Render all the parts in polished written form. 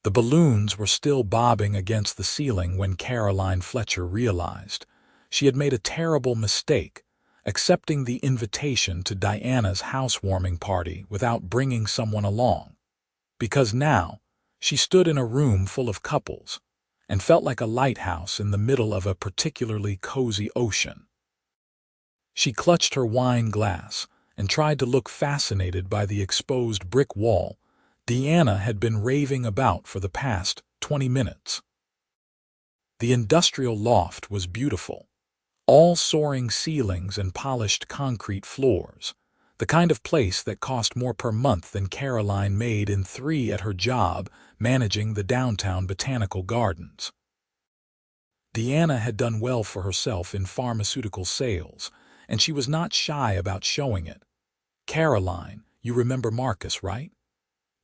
The balloons were still bobbing against the ceiling when Caroline Fletcher realized she had made a terrible mistake, accepting the invitation to Diana's housewarming party without bringing someone along. Because now, she stood in a room full of couples and felt like a lighthouse in the middle of a particularly cozy ocean. She clutched her wine glass and tried to look fascinated by the exposed brick wall Diana had been raving about for the past 20 minutes. The industrial loft was beautiful, all soaring ceilings and polished concrete floors, the kind of place that cost more per month than Caroline made in 3 at her job managing the downtown botanical gardens. Diana had done well for herself in pharmaceutical sales, and she was not shy about showing it. "Caroline, you remember Marcus, right?"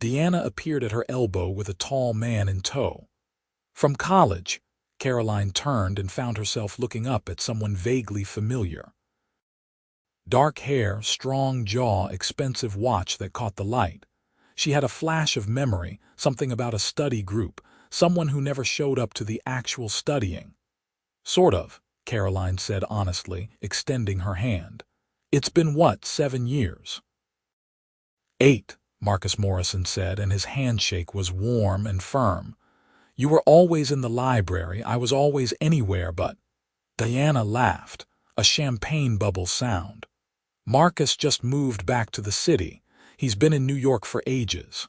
Diana appeared at her elbow with a tall man in tow. "From college." Caroline turned and found herself looking up at someone vaguely familiar. Dark hair, strong jaw, expensive watch that caught the light. She had a flash of memory, something about a study group, someone who never showed up to the actual studying. "Sort of," Caroline said honestly, extending her hand. "It's been what, 7 years?" "8," Marcus Morrison said, and his handshake was warm and firm. "You were always in the library, I was always anywhere but—" Diana laughed, a champagne bubble sound. "Marcus just moved back to the city. He's been in New York for ages.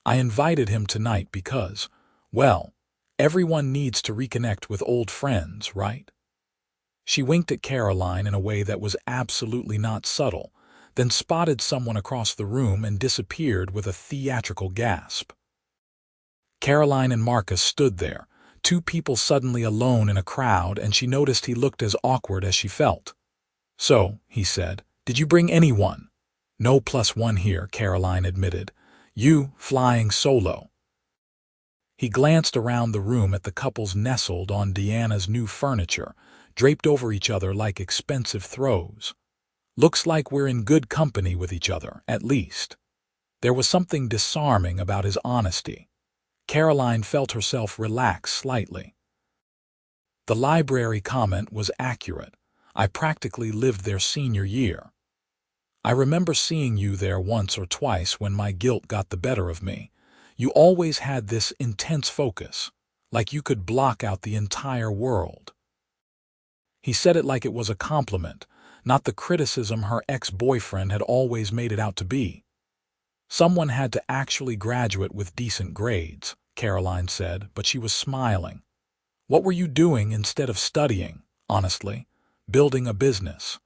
I invited him tonight because, well, everyone needs to reconnect with old friends, right?" She winked at Caroline in a way that was absolutely not subtle, then spotted someone across the room and disappeared with a theatrical gasp. Caroline and Marcus stood there, 2 people suddenly alone in a crowd, and she noticed he looked as awkward as she felt. "So," he said, "did you bring anyone?" "No +1 here," Caroline admitted. "You, flying solo." He glanced around the room at the couples nestled on Diana's new furniture, draped over each other like expensive throws. "Looks like we're in good company with each other, at least." There was something disarming about his honesty. Caroline felt herself relax slightly. The library comment was accurate. "I practically lived there senior year. I remember seeing you there once or twice when my guilt got the better of me. You always had this intense focus, like you could block out the entire world." He said it like it was a compliment, not the criticism her ex-boyfriend had always made it out to be. "Someone had to actually graduate with decent grades," Caroline said, but she was smiling. "What were you doing instead of studying, honestly? Building a business?"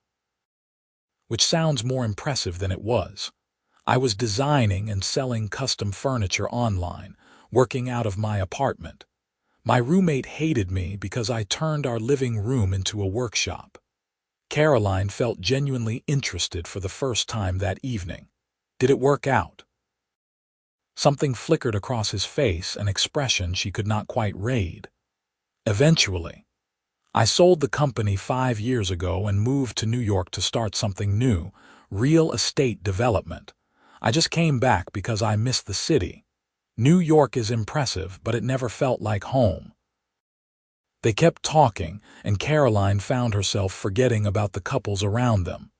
"Which sounds more impressive than it was. I was designing and selling custom furniture online, working out of my apartment. My roommate hated me because I turned our living room into a workshop." Caroline felt genuinely interested for the first time that evening. "Did it work out?" Something flickered across his face, an expression she could not quite read. "Eventually. I sold the company 5 years ago and moved to New York to start something new, real estate development. I just came back because I missed the city. New York is impressive, but it never felt like home." They kept talking, and Caroline found herself forgetting about the couples around them.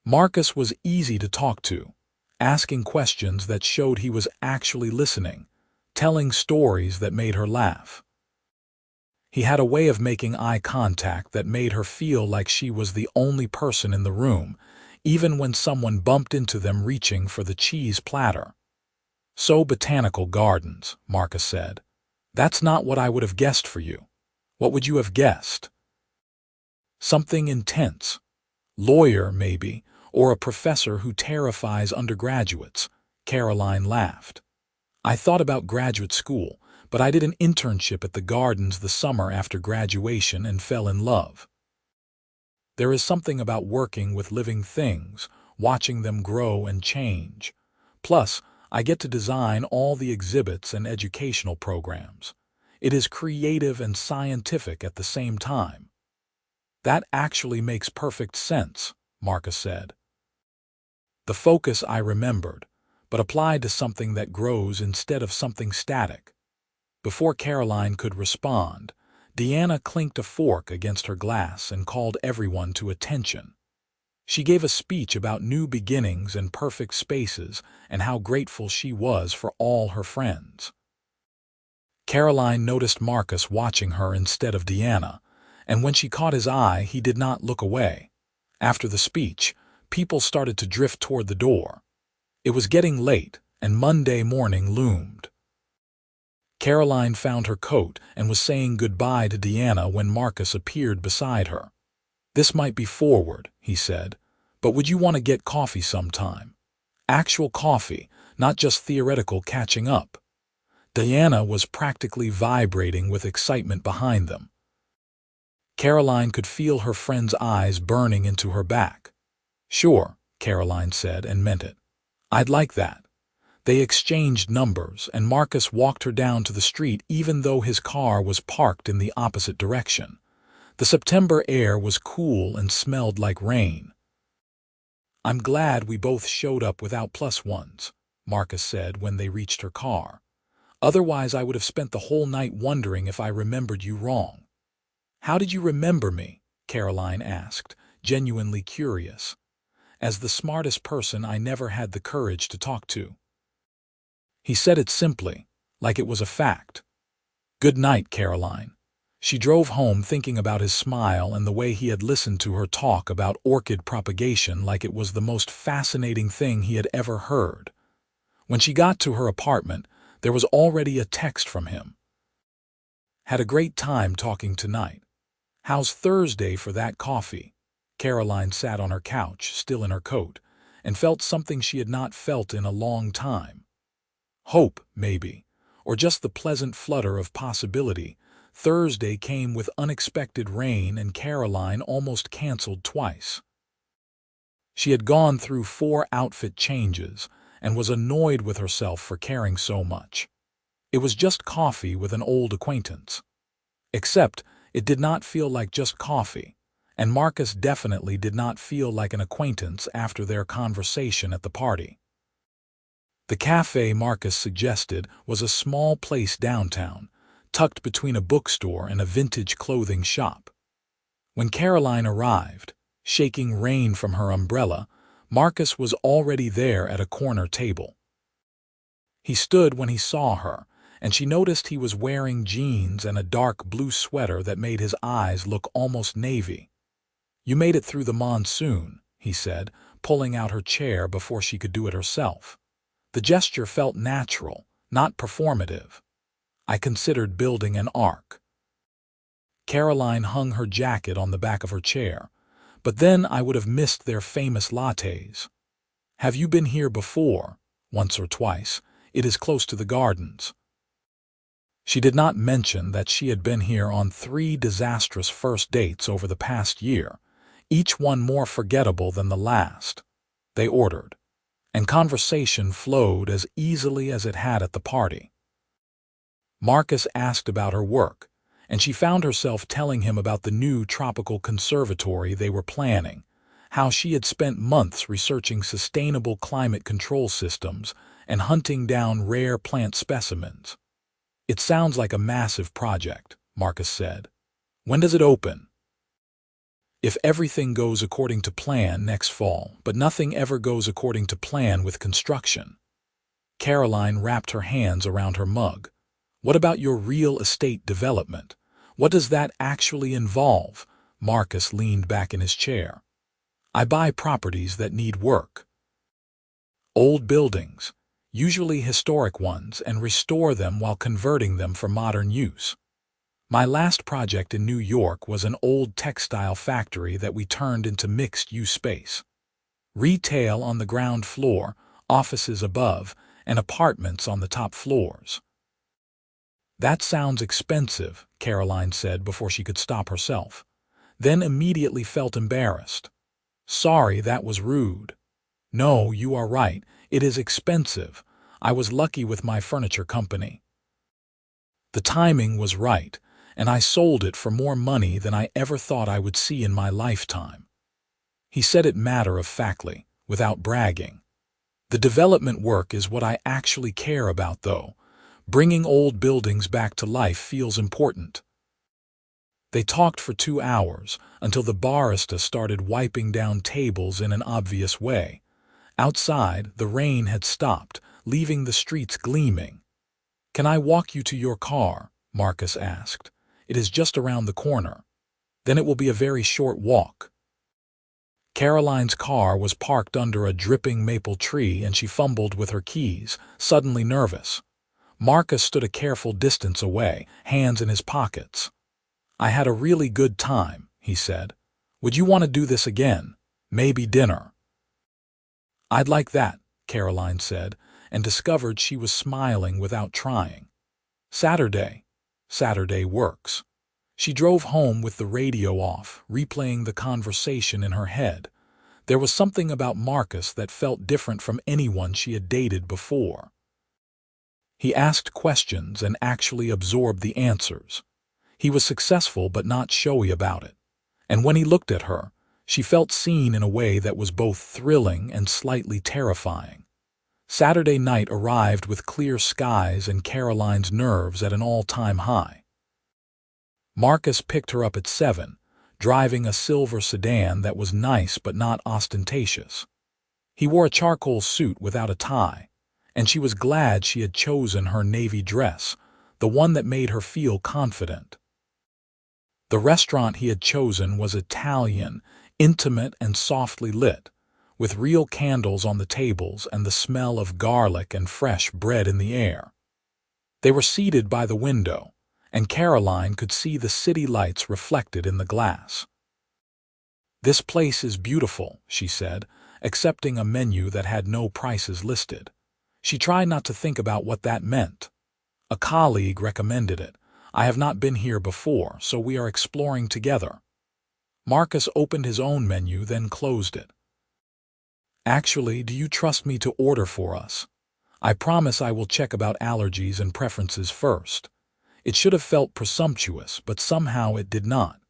Marcus was easy to talk to, asking questions that showed he was actually listening, telling stories that made her laugh. He had a way of making eye contact that made her feel like she was the only person in the room, even when someone bumped into them reaching for the cheese platter. "So botanical gardens," Marcus said. "That's not what I would have guessed for you. What would you have guessed?" "Something intense. Lawyer, maybe, or a professor who terrifies undergraduates." Caroline laughed. "I thought about graduate school, but I did an internship at the gardens the summer after graduation and fell in love. There is something about working with living things, watching them grow and change. Plus, I get to design all the exhibits and educational programs. It is creative and scientific at the same time." "That actually makes perfect sense," Marcus said. "The focus I remembered, but applied to something that grows instead of something static. Before Caroline could respond, Deanna clinked a fork against her glass and called everyone to attention. She gave a speech about new beginnings and perfect spaces and how grateful she was for all her friends. Caroline noticed Marcus watching her instead of Deanna, and when she caught his eye, he did not look away. After the speech, people started to drift toward the door. It was getting late, and Monday morning loomed. Caroline found her coat and was saying goodbye to Deanna when Marcus appeared beside her. "This might be forward," he said, "but would you want to get coffee sometime? Actual coffee, not just theoretical catching up." Deanna was practically vibrating with excitement behind them. Caroline could feel her friend's eyes burning into her back. "Sure," Caroline said, and meant it. "I'd like that." They exchanged numbers, and Marcus walked her down to the street even though his car was parked in the opposite direction. The September air was cool and smelled like rain. "I'm glad we both showed up without +1s," Marcus said when they reached her car. "Otherwise I would have spent the whole night wondering if I remembered you wrong." "How did you remember me?" Caroline asked, genuinely curious. "As the smartest person I never had the courage to talk to." He said it simply, like it was a fact. "Good night, Caroline." She drove home thinking about his smile and the way he had listened to her talk about orchid propagation like it was the most fascinating thing he had ever heard. When she got to her apartment, there was already a text from him. "Had a great time talking tonight. How's Thursday for that coffee?" Caroline sat on her couch, still in her coat, and felt something she had not felt in a long time. Hope, maybe, or just the pleasant flutter of possibility. Thursday came with unexpected rain, and Caroline almost canceled twice. She had gone through 4 outfit changes and was annoyed with herself for caring so much. It was just coffee with an old acquaintance. Except it did not feel like just coffee, and Marcus definitely did not feel like an acquaintance after their conversation at the party. The cafe Marcus suggested was a small place downtown, tucked between a bookstore and a vintage clothing shop. When Caroline arrived, shaking rain from her umbrella, Marcus was already there at a corner table. He stood when he saw her, and she noticed he was wearing jeans and a dark blue sweater that made his eyes look almost navy. "You made it through the monsoon," he said, pulling out her chair before she could do it herself. The gesture felt natural, not performative. "I considered building an ark." Caroline hung her jacket on the back of her chair. "But then I would have missed their famous lattes." "Have you been here before?" "Once or twice. It is close to the gardens." She did not mention that she had been here on 3 disastrous first dates over the past year, each one more forgettable than the last. They ordered, and conversation flowed as easily as it had at the party. Marcus asked about her work, and she found herself telling him about the new tropical conservatory they were planning, how she had spent months researching sustainable climate control systems and hunting down rare plant specimens. "It sounds like a massive project," Marcus said. "When does it open?" "If everything goes according to plan, next fall, but nothing ever goes according to plan with construction." Caroline wrapped her hands around her mug. "What about your real estate development? What does that actually involve?" Marcus leaned back in his chair. "I buy properties that need work. Old buildings, usually historic ones, and restore them while converting them for modern use. My last project in New York was an old textile factory that we turned into mixed-use space. Retail on the ground floor, offices above, and apartments on the top floors." "That sounds expensive," Caroline said before she could stop herself, then immediately felt embarrassed. "Sorry, that was rude." "No, you are right. It is expensive. I was lucky with my furniture company. The timing was right, and I sold it for more money than I ever thought I would see in my lifetime." He said it matter-of-factly, without bragging. The development work is what I actually care about, though. Bringing old buildings back to life feels important. They talked for 2 hours, until the barista started wiping down tables in an obvious way. Outside, the rain had stopped, leaving the streets gleaming. "Can I walk you to your car?" Marcus asked. "It is just around the corner. Then it will be a very short walk." Caroline's car was parked under a dripping maple tree, and she fumbled with her keys, suddenly nervous. Marcus stood a careful distance away, hands in his pockets. "I had a really good time," he said. "Would you want to do this again? Maybe dinner?" "I'd like that," Caroline said, and discovered she was smiling without trying. Saturday works. She drove home with the radio off, replaying the conversation in her head. There was something about Marcus that felt different from anyone she had dated before. He asked questions and actually absorbed the answers. He was successful but not showy about it. And when he looked at her, she felt seen in a way that was both thrilling and slightly terrifying. Saturday night arrived with clear skies and Caroline's nerves at an all-time high. Marcus picked her up at 7, driving a silver sedan that was nice but not ostentatious. He wore a charcoal suit without a tie, and she was glad she had chosen her navy dress, the one that made her feel confident. The restaurant he had chosen was Italian, intimate and softly lit, with real candles on the tables and the smell of garlic and fresh bread in the air. They were seated by the window, and Caroline could see the city lights reflected in the glass. "This place is beautiful," she said, accepting a menu that had no prices listed. She tried not to think about what that meant. "A colleague recommended it. I have not been here before, so we are exploring together." Marcus opened his own menu, then closed it. "Actually, do you trust me to order for us? I promise I will check about allergies and preferences first." It should have felt presumptuous, but somehow it did not.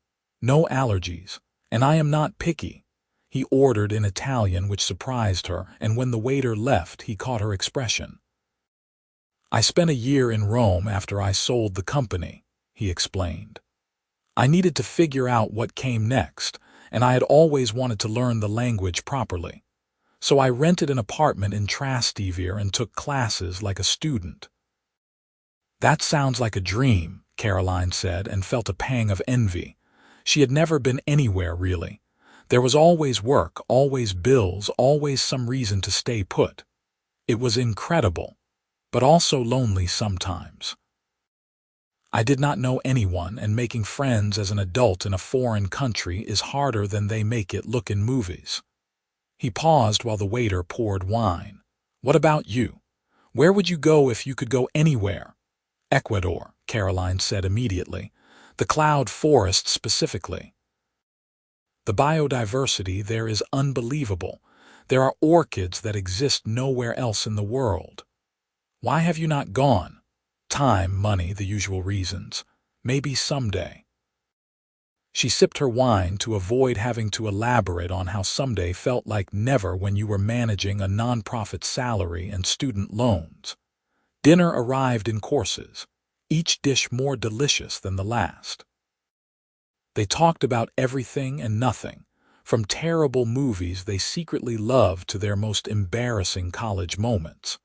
"No allergies, and I am not picky." He ordered in Italian, which surprised her, and when the waiter left, he caught her expression. "I spent a year in Rome after I sold the company," he explained. "I needed to figure out what came next, and I had always wanted to learn the language properly. So I rented an apartment in Trastevere and took classes like a student." "That sounds like a dream," Caroline said, and felt a pang of envy. She had never been anywhere, really. There was always work, always bills, always some reason to stay put. It was incredible, but also lonely sometimes. "I did not know anyone, and making friends as an adult in a foreign country is harder than they make it look in movies." He paused while the waiter poured wine. "What about you? Where would you go if you could go anywhere?" "Ecuador," Caroline said immediately. "The cloud forest specifically. The biodiversity there is unbelievable. There are orchids that exist nowhere else in the world." "Why have you not gone?" "Time, money, the usual reasons. Maybe someday." She sipped her wine to avoid having to elaborate on how someday felt like never when you were managing a nonprofit salary and student loans. Dinner arrived in courses, each dish more delicious than the last. They talked about everything and nothing, from terrible movies they secretly loved to their most embarrassing college moments.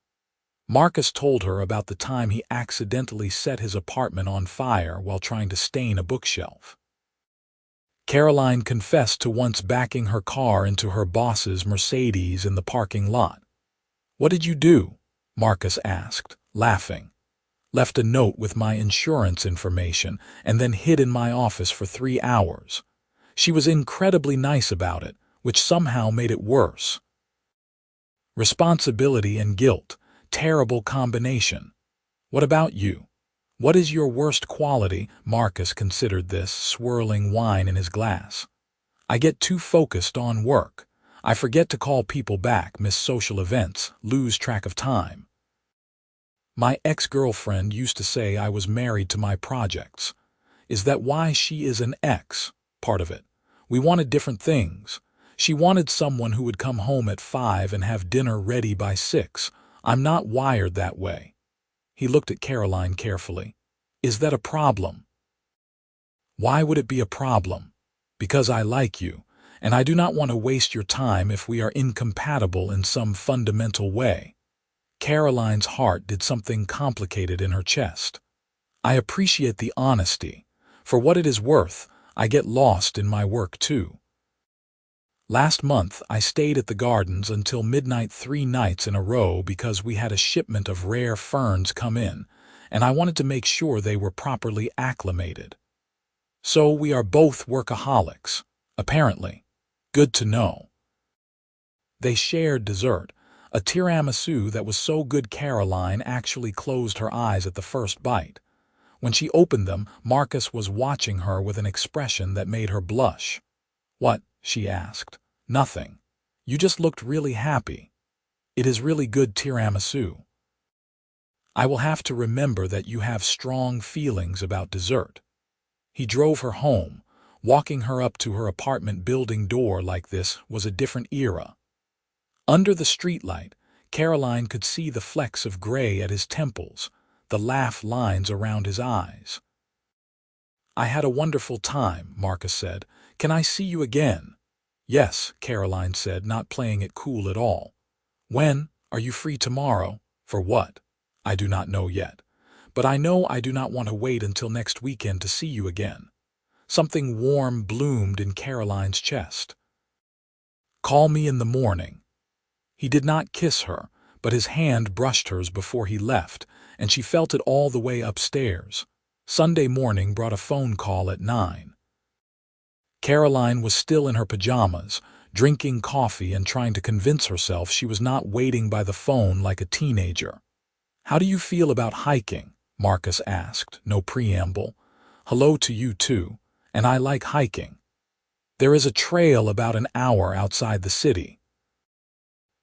Marcus told her about the time he accidentally set his apartment on fire while trying to stain a bookshelf. Caroline confessed to once backing her car into her boss's Mercedes in the parking lot. "What did you do?" Marcus asked, laughing. "Left a note with my insurance information and then hid in my office for 3 hours. She was incredibly nice about it, which somehow made it worse." Responsibility and guilt, terrible combination. "What about you? What is your worst quality?" Marcus considered this, swirling wine in his glass. "I get too focused on work. I forget to call people back, miss social events, lose track of time. My ex-girlfriend used to say I was married to my projects. Is that why she is an ex? Part of it. We wanted different things. She wanted someone who would come home at 5 and have dinner ready by 6. I'm not wired that way. He looked at Caroline carefully. Is that a problem? Why would it be a problem? Because I like you, and I do not want to waste your time if we are incompatible in some fundamental way. Caroline's heart did something complicated in her chest. I appreciate the honesty. For what it is worth, I get lost in my work too. Last month, I stayed at the gardens until midnight 3 nights in a row because we had a shipment of rare ferns come in, and I wanted to make sure they were properly acclimated. So we are both workaholics, apparently. Good to know. They shared dessert, a tiramisu that was so good Caroline actually closed her eyes at the first bite. When she opened them, Marcus was watching her with an expression that made her blush. What? She asked. Nothing. You just looked really happy. It is really good tiramisu. I will have to remember that you have strong feelings about dessert. He drove her home. Walking her up to her apartment building door like this was a different era. Under the streetlight, Caroline could see the flecks of gray at his temples, the laugh lines around his eyes. I had a wonderful time, Marcus said. Can I see you again? Yes, Caroline said, not playing it cool at all. When? Are you free tomorrow? For what? I do not know yet. But I know I do not want to wait until next weekend to see you again. Something warm bloomed in Caroline's chest. Call me in the morning. He did not kiss her, but his hand brushed hers before he left, and she felt it all the way upstairs. Sunday morning brought a phone call at 9. Caroline was still in her pajamas, drinking coffee and trying to convince herself she was not waiting by the phone like a teenager. How do you feel about hiking? Marcus asked, no preamble. Hello to you too, and I like hiking. There is a trail about an hour outside the city.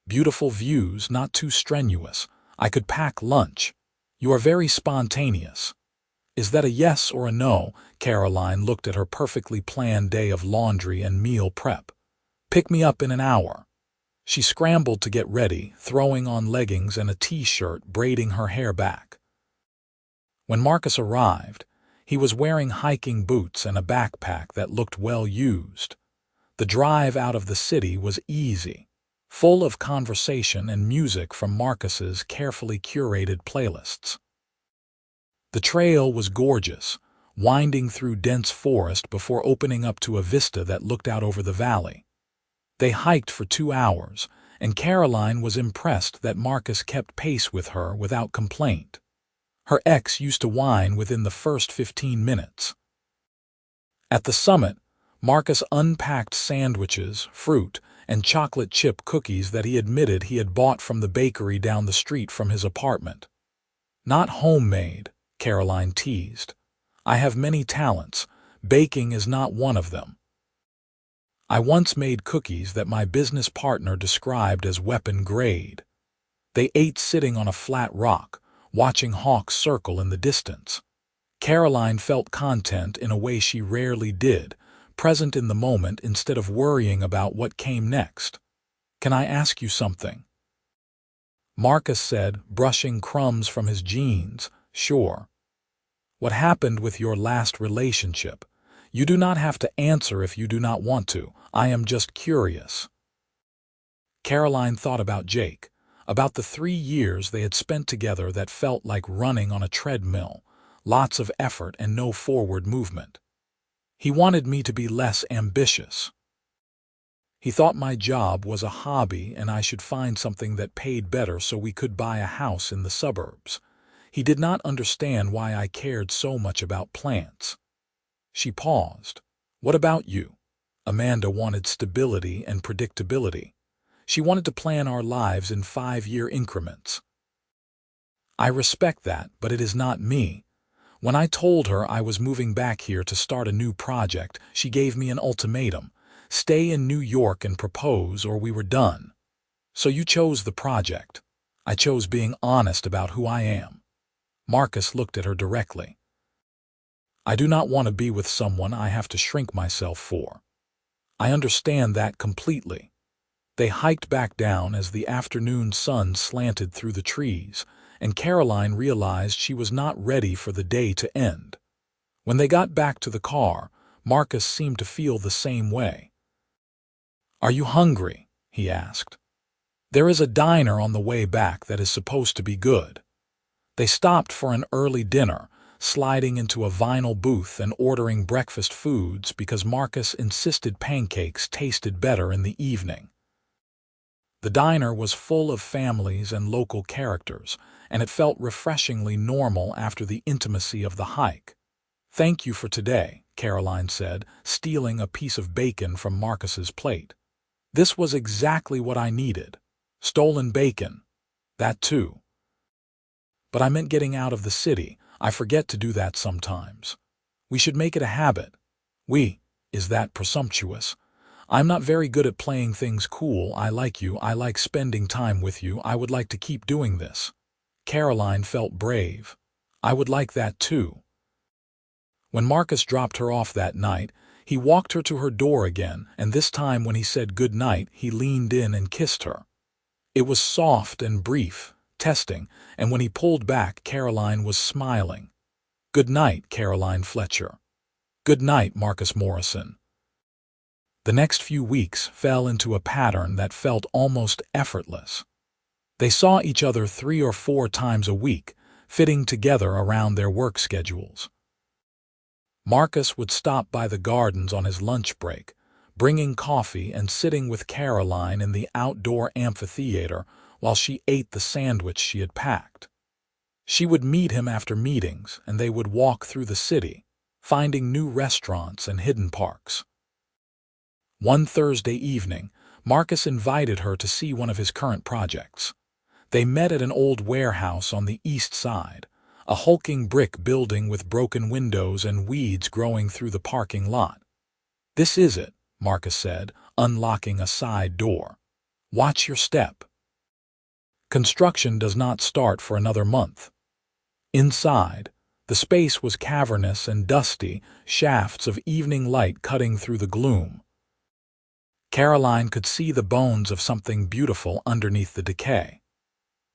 Beautiful views, not too strenuous. I could pack lunch. You are very spontaneous. Is that a yes or a no? Caroline looked at her perfectly planned day of laundry and meal prep. Pick me up in an hour. She scrambled to get ready, throwing on leggings and a t-shirt, braiding her hair back. When Marcus arrived, he was wearing hiking boots and a backpack that looked well used. The drive out of the city was easy, full of conversation and music from Marcus's carefully curated playlists. The trail was gorgeous, winding through dense forest before opening up to a vista that looked out over the valley. They hiked for 2 hours, and Caroline was impressed that Marcus kept pace with her without complaint. Her ex used to whine within the first 15 minutes. At the summit, Marcus unpacked sandwiches, fruit, and chocolate chip cookies that he admitted he had bought from the bakery down the street from his apartment. Not homemade, Caroline teased. I have many talents. Baking is not one of them. I once made cookies that my business partner described as weapon grade. They ate sitting on a flat rock, watching hawks circle in the distance. Caroline felt content in a way she rarely did, present in the moment instead of worrying about what came next. Can I ask you something? Marcus said, brushing crumbs from his jeans. Sure. What happened with your last relationship? You do not have to answer if you do not want to. I am just curious. Caroline thought about Jake, about the 3 years they had spent together that felt like running on a treadmill, lots of effort and no forward movement. He wanted me to be less ambitious. He thought my job was a hobby and I should find something that paid better so we could buy a house in the suburbs. He did not understand why I cared so much about plants. She paused. What about you? Amanda wanted stability and predictability. She wanted to plan our lives in 5-year increments. I respect that, but it is not me. When I told her I was moving back here to start a new project, she gave me an ultimatum. Stay in New York and propose or we were done. So you chose the project. I chose being honest about who I am. Marcus looked at her directly. I do not want to be with someone I have to shrink myself for. I understand that completely. They hiked back down as the afternoon sun slanted through the trees, and Caroline realized she was not ready for the day to end. When they got back to the car, Marcus seemed to feel the same way. "Are you hungry?" he asked. "There is a diner on the way back that is supposed to be good." They stopped for an early dinner, sliding into a vinyl booth and ordering breakfast foods because Marcus insisted pancakes tasted better in the evening. The diner was full of families and local characters, and it felt refreshingly normal after the intimacy of the hike. "Thank you for today," Caroline said, stealing a piece of bacon from Marcus's plate. "This was exactly what I needed. Stolen bacon. That too. But I meant getting out of the city. I forget to do that sometimes. We should make it a habit." Is that presumptuous? "I'm not very good at playing things cool. I like you. I like spending time with you. I would like to keep doing this." Caroline felt brave. "I would like that too." When Marcus dropped her off that night, he walked her to her door again, and this time when he said good night, he leaned in and kissed her. It was soft and brief, testing, and when he pulled back, Caroline was smiling. "Good night, Caroline Fletcher." "Good night, Marcus Morrison." The next few weeks fell into a pattern that felt almost effortless. They saw each other 3 or 4 times a week, fitting together around their work schedules. Marcus would stop by the gardens on his lunch break, bringing coffee and sitting with Caroline in the outdoor amphitheater while she ate the sandwich she had packed. She would meet him after meetings, and they would walk through the city, finding new restaurants and hidden parks. One Thursday evening, Marcus invited her to see one of his current projects. They met at an old warehouse on the east side, a hulking brick building with broken windows and weeds growing through the parking lot. "This is it," Marcus said, unlocking a side door. "Watch your step." Construction does not start for another month. Inside, the space was cavernous and dusty, shafts of evening light cutting through the gloom. Caroline could see the bones of something beautiful underneath the decay.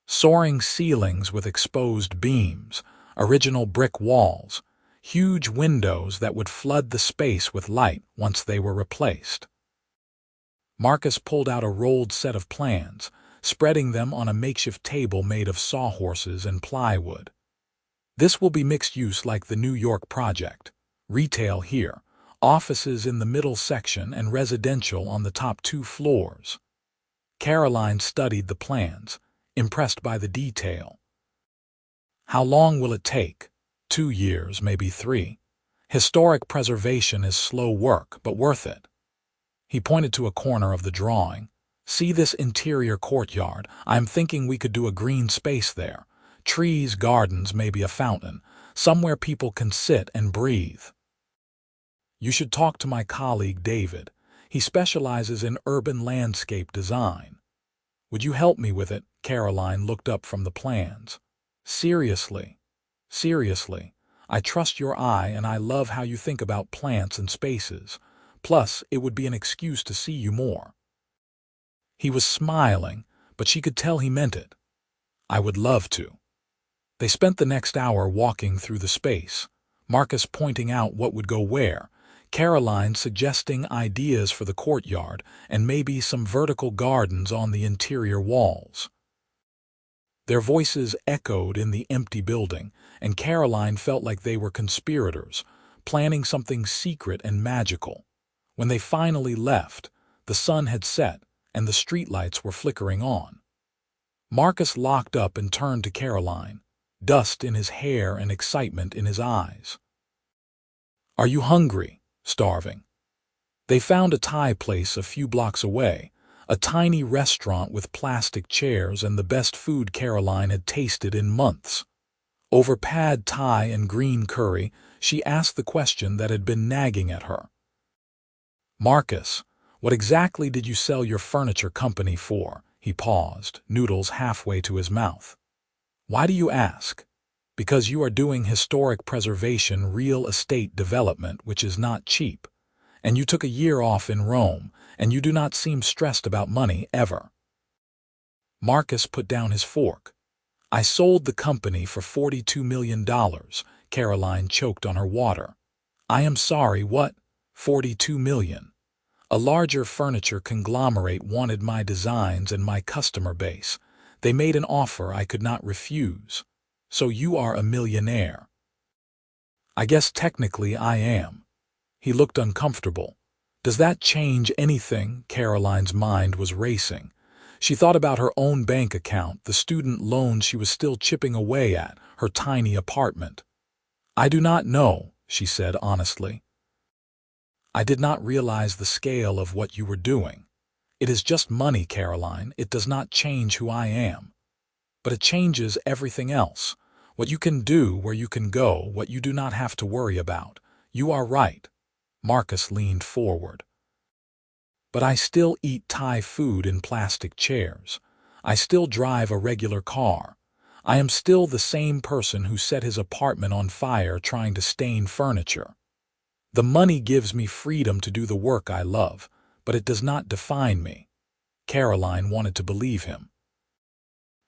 Soaring ceilings with exposed beams, original brick walls, huge windows that would flood the space with light once they were replaced. Marcus pulled out a rolled set of plans, spreading them on a makeshift table made of sawhorses and plywood. "This will be mixed use like the New York project. Retail here, offices in the middle section and residential on the top 2 floors. Caroline studied the plans, impressed by the detail. "How long will it take?" 2 years, maybe 3. Historic preservation is slow work, but worth it." He pointed to a corner of the drawing. "See this interior courtyard? I'm thinking we could do a green space there. Trees, gardens, maybe a fountain, somewhere people can sit and breathe." "You should talk to my colleague David. He specializes in urban landscape design." "Would you help me with it?" Caroline looked up from the plans. Seriously. I trust your eye and I love how you think about plants and spaces. Plus, it would be an excuse to see you more." He was smiling, but she could tell he meant it. "I would love to." They spent the next hour walking through the space, Marcus pointing out what would go where, Caroline suggesting ideas for the courtyard and maybe some vertical gardens on the interior walls. Their voices echoed in the empty building, and Caroline felt like they were conspirators, planning something secret and magical. When they finally left, the sun had set and the streetlights were flickering on. Marcus locked up and turned to Caroline, dust in his hair and excitement in his eyes. "Are you hungry? Starving?" They found a Thai place a few blocks away, a tiny restaurant with plastic chairs and the best food Caroline had tasted in months. Over pad Thai and green curry, she asked the question that had been nagging at her. "Marcus, what exactly did you sell your furniture company for?" He paused, noodles halfway to his mouth. "Why do you ask?" "Because you are doing historic preservation real estate development, which is not cheap. And you took a year off in Rome, and you do not seem stressed about money ever." Marcus put down his fork. "I sold the company for $42 million. Caroline choked on her water. "I am sorry, what? 42 million. A larger furniture conglomerate wanted my designs and my customer base. They made an offer I could not refuse. So you are a millionaire." "I guess technically I am." He looked uncomfortable. "Does that change anything?" Caroline's mind was racing. She thought about her own bank account, the student loans she was still chipping away at, her tiny apartment. "I do not know," she said honestly. "I did not realize the scale of what you were doing. It is just money, Caroline. It does not change who I am. But it changes everything else. What you can do, where you can go, what you do not have to worry about. You are right." Marcus leaned forward. "But I still eat Thai food in plastic chairs. I still drive a regular car. I am still the same person who set his apartment on fire trying to stain furniture. The money gives me freedom to do the work I love, but it does not define me." Caroline wanted to believe him.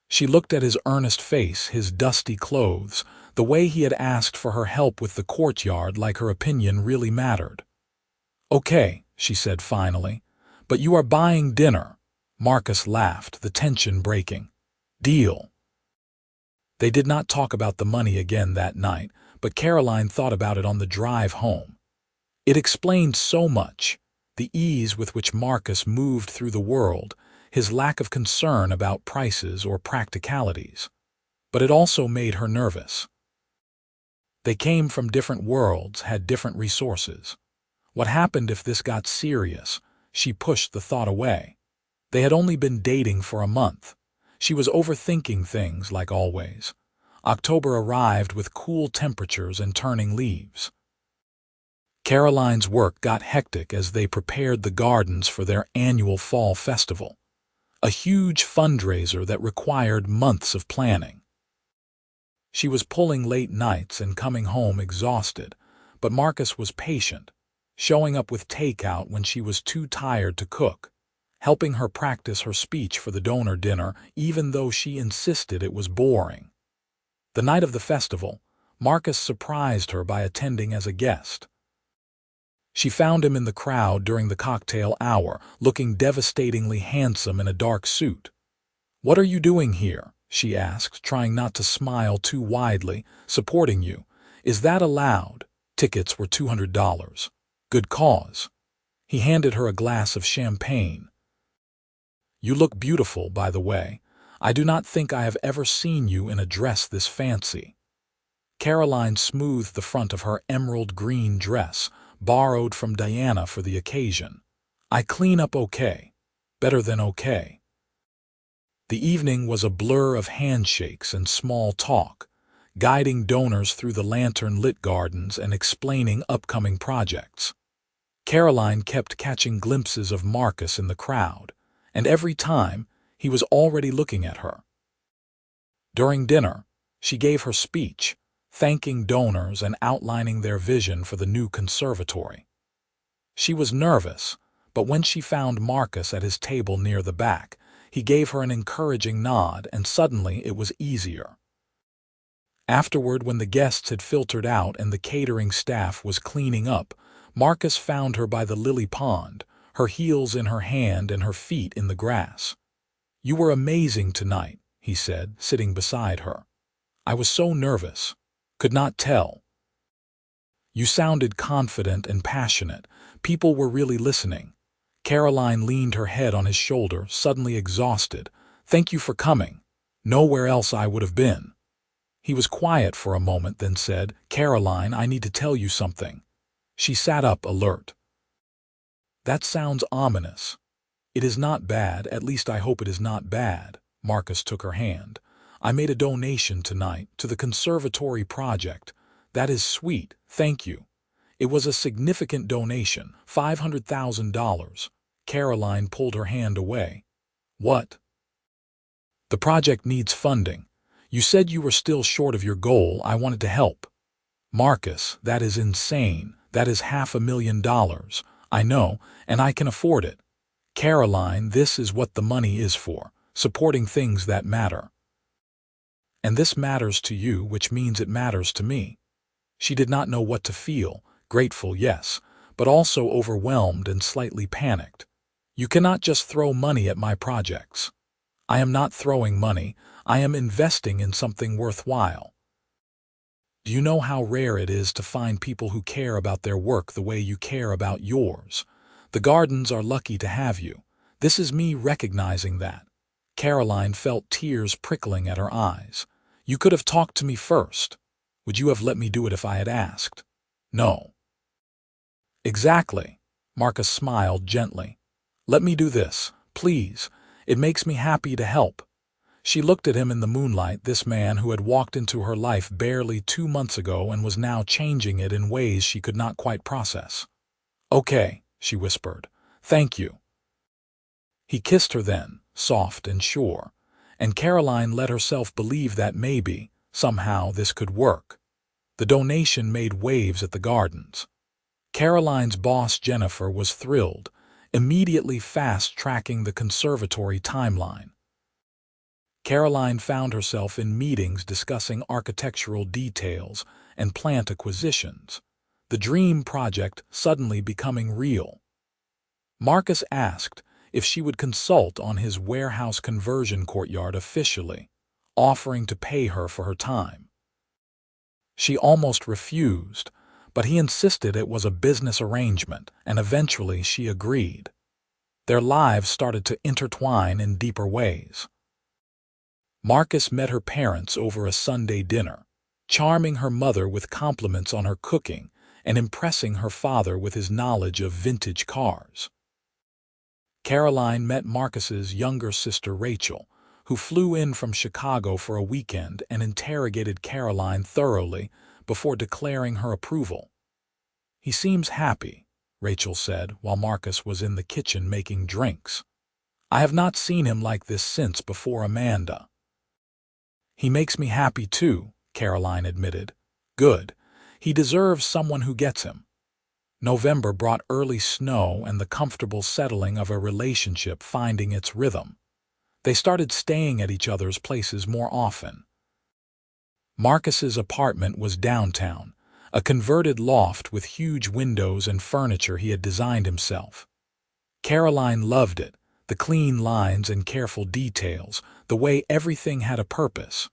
She looked at his earnest face, his dusty clothes, the way he had asked for her help with the courtyard, like her opinion really mattered. "Okay," she said finally, "but you are buying dinner." Marcus laughed, the tension breaking. "Deal." They did not talk about the money again that night, but Caroline thought about it on the drive home. It explained so much: the ease with which Marcus moved through the world, his lack of concern about prices or practicalities. But it also made her nervous. They came from different worlds, had different resources. What happened if this got serious? She pushed the thought away. They had only been dating for a month. She was overthinking things, like always. October arrived with cool temperatures and turning leaves. Caroline's work got hectic as they prepared the gardens for their annual fall festival, a huge fundraiser that required months of planning. She was pulling late nights and coming home exhausted, but Marcus was patient, showing up with takeout when she was too tired to cook, helping her practice her speech for the donor dinner even though she insisted it was boring. The night of the festival, Marcus surprised her by attending as a guest. She found him in the crowd during the cocktail hour, looking devastatingly handsome in a dark suit. "What are you doing here?" she asked, trying not to smile too widely. "Supporting you. Is that allowed?" Tickets were $200. Good cause. He handed her a glass of champagne. "You look beautiful, by the way. I do not think I have ever seen you in a dress this fancy." Caroline smoothed the front of her emerald green dress, borrowed from Diana for the occasion. "I clean up okay. Better than okay." The evening was a blur of handshakes and small talk, guiding donors through the lantern-lit gardens and explaining upcoming projects. Caroline kept catching glimpses of Marcus in the crowd, and every time, he was already looking at her. During dinner, she gave her speech, thanking donors and outlining their vision for the new conservatory. She was nervous, but when she found Marcus at his table near the back, he gave her an encouraging nod, and suddenly it was easier. Afterward, when the guests had filtered out and the catering staff was cleaning up, Marcus found her by the lily pond, her heels in her hand and her feet in the grass. "You were amazing tonight," he said, sitting beside her. "I was so nervous. Could not tell. You sounded confident and passionate. People were really listening." Caroline leaned her head on his shoulder, suddenly exhausted. "Thank you for coming. Nowhere else I would have been." He was quiet for a moment, then said, "Caroline, I need to tell you something." She sat up, alert. "That sounds ominous." "It is not bad, at least I hope it is not bad." Marcus took her hand. "I made a donation tonight to the conservatory project. That is sweet, thank you. It was a significant donation, $500,000. Caroline pulled her hand away. "What?" "The project needs funding. You said you were still short of your goal. I wanted to help." "Marcus, that is insane. That is $500,000. I know, and I can afford it. Caroline, this is what the money is for, supporting things that matter. And this matters to you, which means it matters to me. She did not know what to feel, grateful, yes, but also overwhelmed and slightly panicked. You cannot just throw money at my projects. I am not throwing money, I am investing in something worthwhile. Do you know how rare it is to find people who care about their work the way you care about yours? The gardens are lucky to have you. This is me recognizing that. Caroline felt tears prickling at her eyes. You could have talked to me first. Would you have let me do it if I had asked? No. Exactly. Marcus smiled gently. Let me do this, please. It makes me happy to help. She looked at him in the moonlight, this man who had walked into her life barely 2 months ago and was now changing it in ways she could not quite process. Okay, she whispered. Thank you. He kissed her then, soft and sure, and Caroline let herself believe that maybe, somehow, this could work. The donation made waves at the gardens. Caroline's boss, Jennifer, was thrilled, immediately fast-tracking the conservatory timeline. Caroline found herself in meetings discussing architectural details and plant acquisitions, the dream project suddenly becoming real. Marcus asked if she would consult on his warehouse conversion courtyard officially, offering to pay her for her time. She almost refused, but he insisted it was a business arrangement, and eventually she agreed. Their lives started to intertwine in deeper ways. Marcus met her parents over a Sunday dinner, charming her mother with compliments on her cooking and impressing her father with his knowledge of vintage cars. Caroline met Marcus's younger sister Rachel, who flew in from Chicago for a weekend and interrogated Caroline thoroughly before declaring her approval. He seems happy, Rachel said while Marcus was in the kitchen making drinks. I have not seen him like this since before Amanda. He makes me happy too, Caroline admitted. Good. He deserves someone who gets him. November brought early snow and the comfortable settling of a relationship finding its rhythm. They started staying at each other's places more often. Marcus's apartment was downtown, a converted loft with huge windows and furniture he had designed himself. Caroline loved it, the clean lines and careful details, the way everything had a purpose.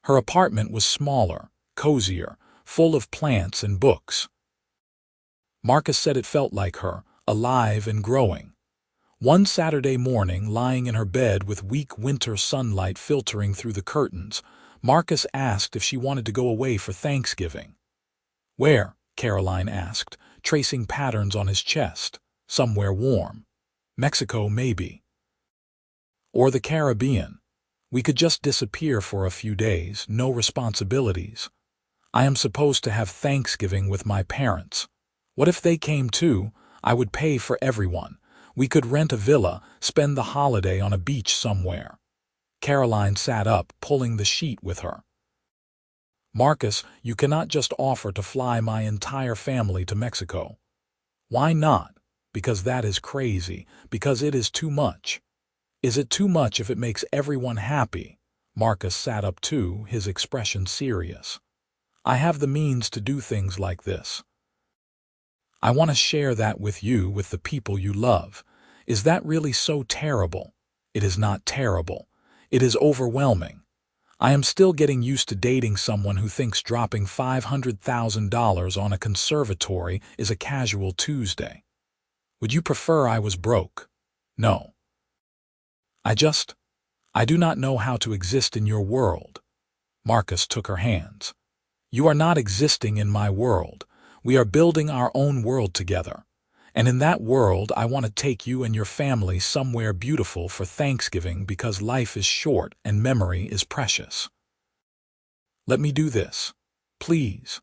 Her apartment was smaller, cozier, full of plants and books. Marcus said it felt like her, alive and growing. One Saturday morning, lying in her bed with weak winter sunlight filtering through the curtains, Marcus asked if she wanted to go away for Thanksgiving. Where? Caroline asked, tracing patterns on his chest. Somewhere warm. Mexico, maybe. Or the Caribbean. We could just disappear for a few days, no responsibilities. I am supposed to have Thanksgiving with my parents. What if they came too? I would pay for everyone. We could rent a villa, spend the holiday on a beach somewhere. Caroline sat up, pulling the sheet with her. Marcus, you cannot just offer to fly my entire family to Mexico. Why not? Because that is crazy, because it is too much. Is it too much if it makes everyone happy? Marcus sat up too, his expression serious. I have the means to do things like this. I want to share that with you, with the people you love. Is that really so terrible? It is not terrible. It is overwhelming. I am still getting used to dating someone who thinks dropping $500,000 on a conservatory is a casual Tuesday. Would you prefer I was broke? No. I do not know how to exist in your world. Marcus took her hands. You are not existing in my world. We are building our own world together. And in that world, I want to take you and your family somewhere beautiful for Thanksgiving because life is short and memory is precious. Let me do this. Please.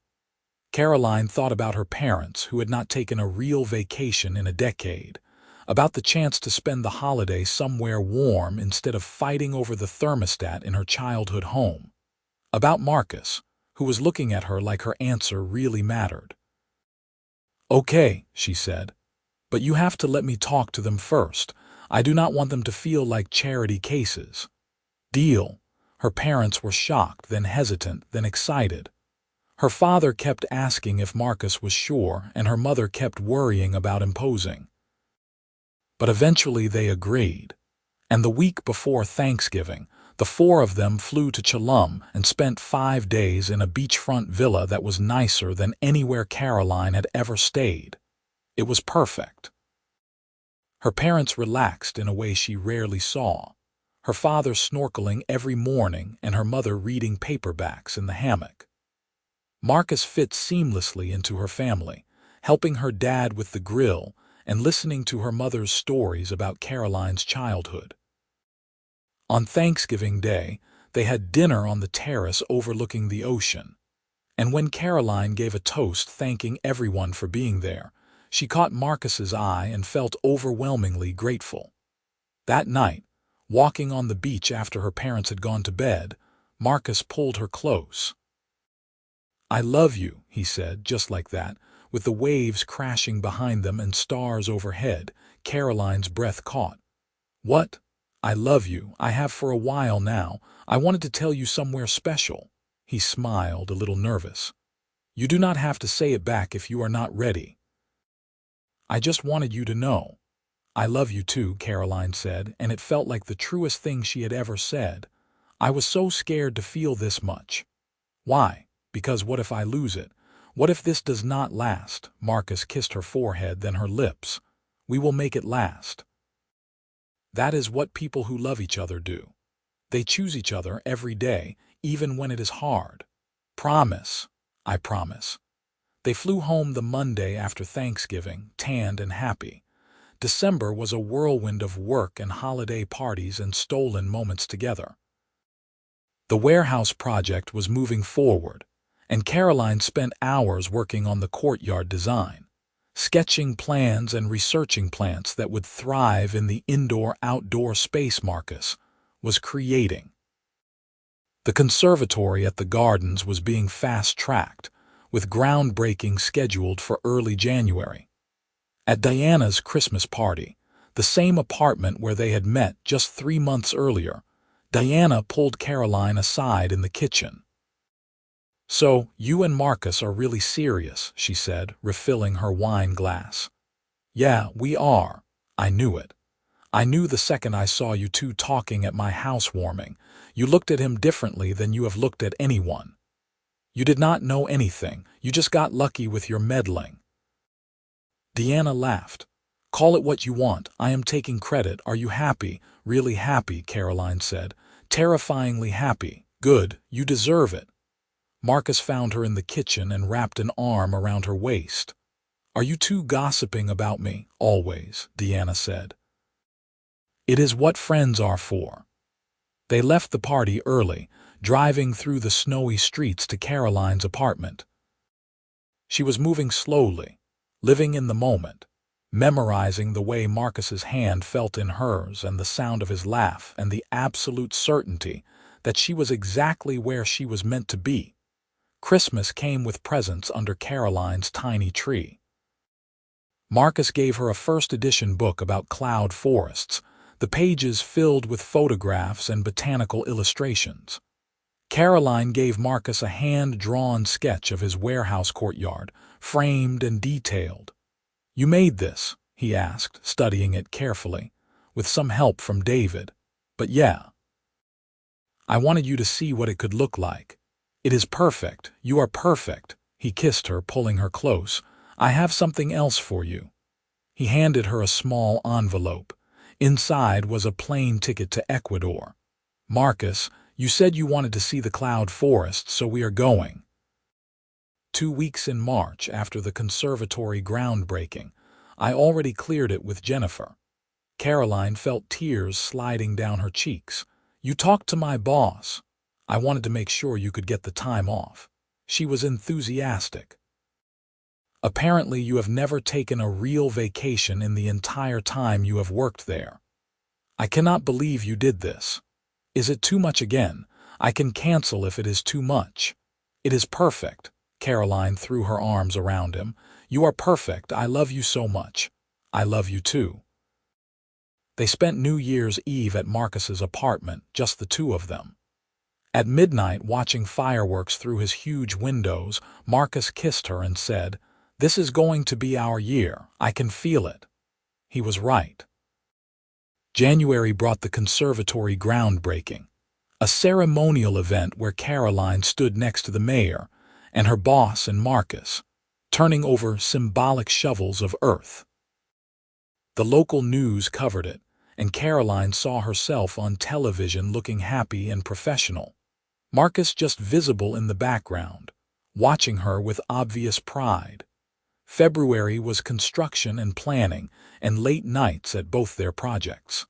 Caroline thought about her parents who had not taken a real vacation in a decade, about the chance to spend the holiday somewhere warm instead of fighting over the thermostat in her childhood home, about Marcus, who was looking at her like her answer really mattered. Okay, she said. But you have to let me talk to them first. I do not want them to feel like charity cases. Deal. Her parents were shocked, then hesitant, then excited. Her father kept asking if Marcus was sure, and her mother kept worrying about imposing. But eventually they agreed. And the week before Thanksgiving, the four of them flew to Chelum and spent 5 days in a beachfront villa that was nicer than anywhere Caroline had ever stayed. It was perfect. Her parents relaxed in a way she rarely saw, her father snorkeling every morning and her mother reading paperbacks in the hammock. Marcus fit seamlessly into her family, helping her dad with the grill and listening to her mother's stories about Caroline's childhood. On Thanksgiving Day, they had dinner on the terrace overlooking the ocean, and when Caroline gave a toast thanking everyone for being there, she caught Marcus's eye and felt overwhelmingly grateful. That night, walking on the beach after her parents had gone to bed, Marcus pulled her close. "I love you," he said, just like that, with the waves crashing behind them and stars overhead. Caroline's breath caught. "What? I love you. I have for a while now. I wanted to tell you somewhere special." He smiled, a little nervous. "You do not have to say it back if you are not ready." "I just wanted you to know." "I love you too," Caroline said, and it felt like the truest thing she had ever said. "I was so scared to feel this much." "Why?" "Because what if I lose it? What if this does not last?" Marcus kissed her forehead, then her lips. "We will make it last." That is what people who love each other do. They choose each other every day, even when it is hard. "Promise." "I promise." They flew home the Monday after Thanksgiving, tanned and happy. December was a whirlwind of work and holiday parties and stolen moments together. The warehouse project was moving forward, and Caroline spent hours working on the courtyard design, sketching plans and researching plants that would thrive in the indoor-outdoor space Marcus was creating. The conservatory at the gardens was being fast-tracked, with groundbreaking scheduled for early January. At Diana's Christmas party, the same apartment where they had met just 3 months earlier, Diana pulled Caroline aside in the kitchen. "So, you and Marcus are really serious," she said, refilling her wine glass. "Yeah, we are. I knew it. I knew the second I saw you two talking at my housewarming. You looked at him differently than you have looked at anyone. You did not know anything. You just got lucky with your meddling." Diana laughed. "Call it what you want. I am taking credit. Are you happy?" "Really happy," Caroline said. "Terrifyingly happy." "Good. You deserve it." Marcus found her in the kitchen and wrapped an arm around her waist. "Are you two gossiping about me?" "Always," Diana said. "It is what friends are for." They left the party early, driving through the snowy streets to Caroline's apartment. She was moving slowly, living in the moment, memorizing the way Marcus's hand felt in hers and the sound of his laugh and the absolute certainty that she was exactly where she was meant to be. Christmas came with presents under Caroline's tiny tree. Marcus gave her a first-edition book about cloud forests, the pages filled with photographs and botanical illustrations. Caroline gave Marcus a hand-drawn sketch of his warehouse courtyard, framed and detailed. "You made this?" he asked, studying it carefully, "with some help from David." "But yeah. I wanted you to see what it could look like. It is perfect. You are perfect." He kissed her, pulling her close. "I have something else for you." He handed her a small envelope. Inside was a plane ticket to Ecuador. "Marcus, you said you wanted to see the cloud forest, so we are going." 2 weeks in March after the conservatory groundbreaking, I already cleared it with Jennifer. Caroline felt tears sliding down her cheeks. "You talked to my boss. I wanted to make sure you could get the time off." She was enthusiastic. "Apparently you have never taken a real vacation in the entire time you have worked there. I cannot believe you did this. Is it too much again? I can cancel if it is too much." "It is perfect." Caroline threw her arms around him. "You are perfect. I love you so much." I love you too. They spent New Year's Eve at Marcus's apartment, just the two of them. At midnight, watching fireworks through his huge windows, Marcus kissed her and said, "This is going to be our year. I can feel it." He was right. January brought the conservatory groundbreaking, a ceremonial event where Caroline stood next to the mayor and her boss and Marcus, turning over symbolic shovels of earth. The local news covered it, and Caroline saw herself on television looking happy and professional. Marcus just visible in the background, watching her with obvious pride. February was construction and planning, and late nights at both their projects.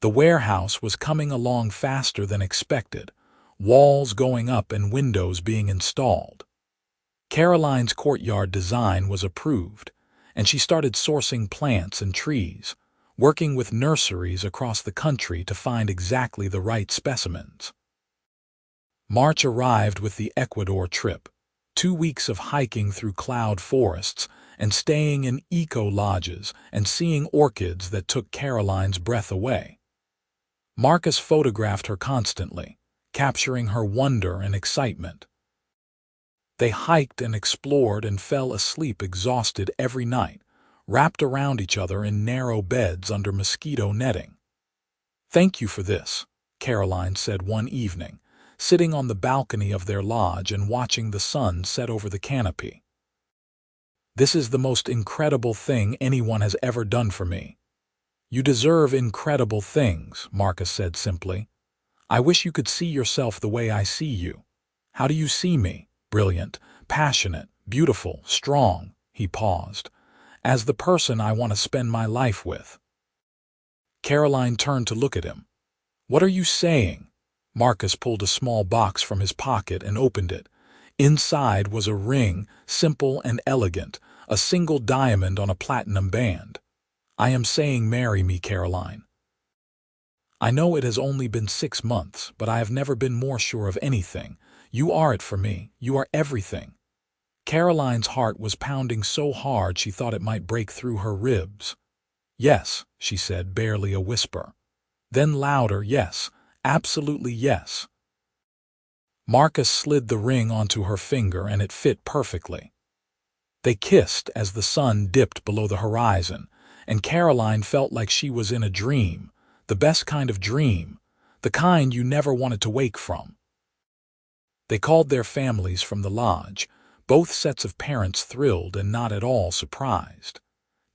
The warehouse was coming along faster than expected, walls going up and windows being installed. Caroline's courtyard design was approved, and she started sourcing plants and trees, working with nurseries across the country to find exactly the right specimens. March arrived with the Ecuador trip, 2 weeks of hiking through cloud forests and staying in eco-lodges and seeing orchids that took Caroline's breath away. Marcus photographed her constantly, capturing her wonder and excitement. They hiked and explored and fell asleep exhausted every night, wrapped around each other in narrow beds under mosquito netting. "Thank you for this," Caroline said one evening, sitting on the balcony of their lodge and watching the sun set over the canopy. "This is the most incredible thing anyone has ever done for me." "You deserve incredible things," Marcus said simply. "I wish you could see yourself the way I see you." "How do you see me?" "Brilliant, passionate, beautiful, strong." He paused. "As the person I want to spend my life with." Caroline turned to look at him. "What are you saying?" Marcus pulled a small box from his pocket and opened it. Inside was a ring, simple and elegant, a single diamond on a platinum band. "I am saying marry me, Caroline." "I know it has only been 6 months, but I have never been more sure of anything. You are it for me. You are everything." Caroline's heart was pounding so hard she thought it might break through her ribs. "Yes," she said, barely a whisper. Then louder, "Yes, absolutely yes." Marcus slid the ring onto her finger and it fit perfectly. They kissed as the sun dipped below the horizon, and Caroline felt like she was in a dream, the best kind of dream, the kind you never wanted to wake from. They called their families from the lodge, both sets of parents thrilled and not at all surprised.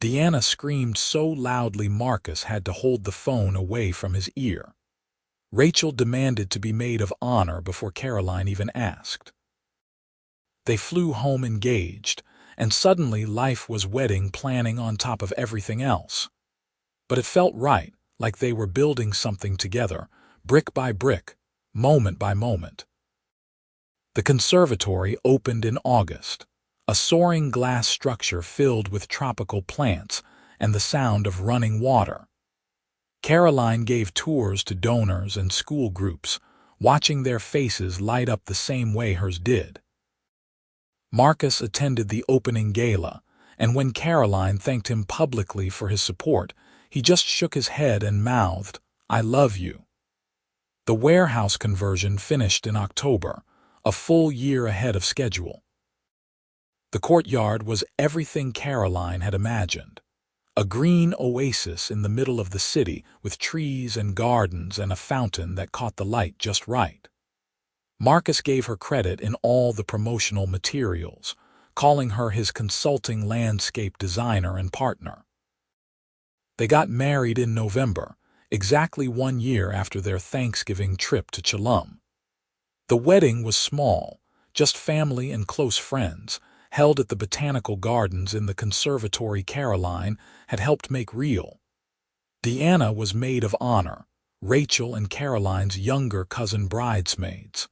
Deanna screamed so loudly Marcus had to hold the phone away from his ear. Rachel demanded to be maid of honor before Caroline even asked. They flew home engaged, and suddenly life was wedding planning on top of everything else. But it felt right, like they were building something together, brick by brick, moment by moment. The conservatory opened in August, a soaring glass structure filled with tropical plants and the sound of running water. Caroline gave tours to donors and school groups, watching their faces light up the same way hers did. Marcus attended the opening gala, and when Caroline thanked him publicly for his support, he just shook his head and mouthed, "I love you." The warehouse conversion finished in October, a full year ahead of schedule. The courtyard was everything Caroline had imagined. A green oasis in the middle of the city with trees and gardens and a fountain that caught the light just right. Marcus gave her credit in all the promotional materials, calling her his consulting landscape designer and partner. They got married in November, exactly 1 year after their Thanksgiving trip to Tulum. The wedding was small, just family and close friends, held at the botanical gardens in the conservatory Caroline had helped make real. Deanna was maid of honor, Rachel and Caroline's younger cousin bridesmaids.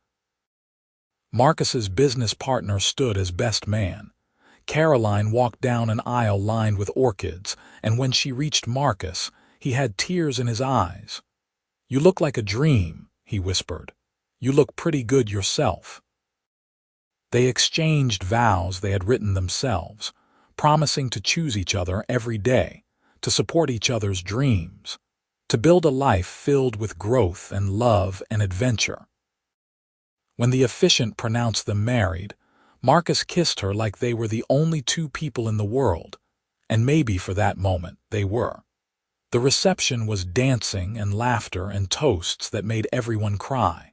Marcus's business partner stood as best man. Caroline walked down an aisle lined with orchids, and when she reached Marcus, he had tears in his eyes. "You look like a dream," he whispered. "You look pretty good yourself." They exchanged vows they had written themselves, promising to choose each other every day, to support each other's dreams, to build a life filled with growth and love and adventure. When the officiant pronounced them married, Marcus kissed her like they were the only two people in the world, and maybe for that moment they were. The reception was dancing and laughter and toasts that made everyone cry.